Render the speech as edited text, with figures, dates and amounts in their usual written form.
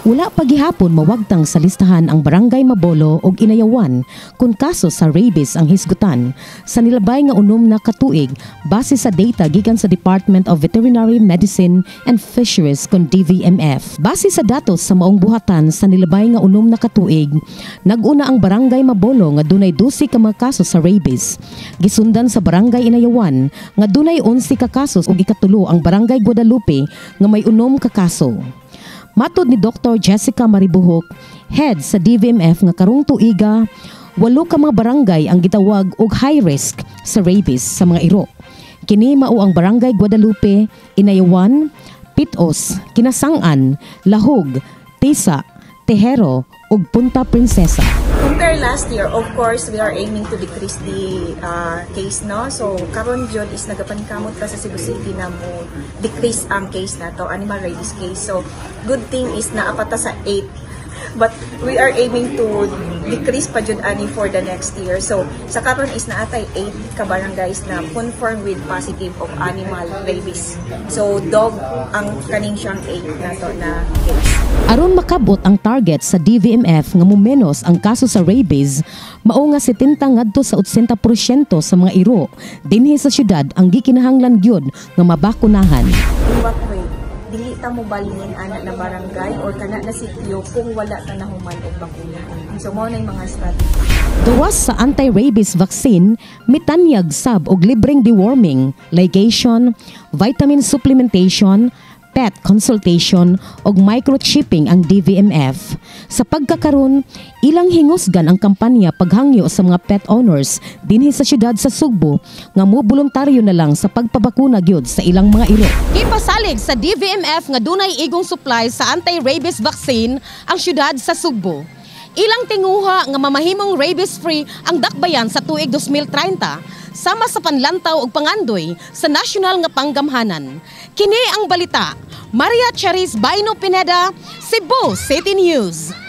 Wala pagihapon mawagtang sa listahan ang Barangay Mabolo ug Inayawan kung kaso sa rabies ang hisgutan sa nilabay nga unom na katuig base sa data gikan sa Department of Veterinary Medicine and Fisheries kun DVMF. Base sa datos sa maong buhatan sa nilabay nga unom na katuig, naguna ang Barangay Mabolo nga dunay 12 ka mga kaso sa rabies. Gisundan sa Barangay Inayawan nga dunay 11 ka kaso ug ikatulo ang Barangay Guadalupe nga may unom ka kaso. Matod ni Dr. Jessica Maribuhok, head sa DVMF nga karong tuiga, 8 ka mga barangay ang gitawag og high risk sa rabies sa mga iro. Kini mao ang Barangay Guadalupe, Inayawan, Pitos, Kinasangan, Lahog, Tisa, Tejero ug Punta Princesa. Compare last year, of course, we are aiming to decrease the case, no? So, karon jud is nagapankamot ka sa Cebu City na mo decrease ang case na to, animal rabies case. So, good thing is naapata sa 8. But we are aiming to decrease pa jud ani for the next year. So, sa karon is naatay 8 ka barangays na confirmed with positive of animal rabies. So, dog ang kaning siyang 8 na to na case. Aron makabot ang target sa DVMF nga mumenos ang kaso sa rabies, mao nga 70 ngadto sa 80% sa mga iro dinhi sa syudad ang gikinahanglan gyud nga mabakunahan. In what way? Dili ta mo balingin ana na barangay or kana na sitio kung wala ta nahuman og bakuna. So mao na mga strategy. Gawas sa anti-rabies vaccine, mitanyag sab og libreng deworming, ligation, vitamin supplementation, pet consultation ug microchipping ang DVMF. Sa pagkakaron, ilang hingusgan ang kampanya paghangyo sa mga pet owners dinhi sa syudad sa Sugbo nga moboluntaryo na lang sa pagpabakuna gyud sa ilang mga iro. Gipasalig sa DVMF nga dunay igong supply sa anti-rabies vaccine ang syudad sa Sugbo. Ilang tinguha nga mamahimong rabies-free ang dakbayan sa tuig 2030 sama sa panlantaw ug pangandoy sa nasyonal nga panggamhanan. Kini ang balita. Maria Charis Baino Pineda, Cebu City News.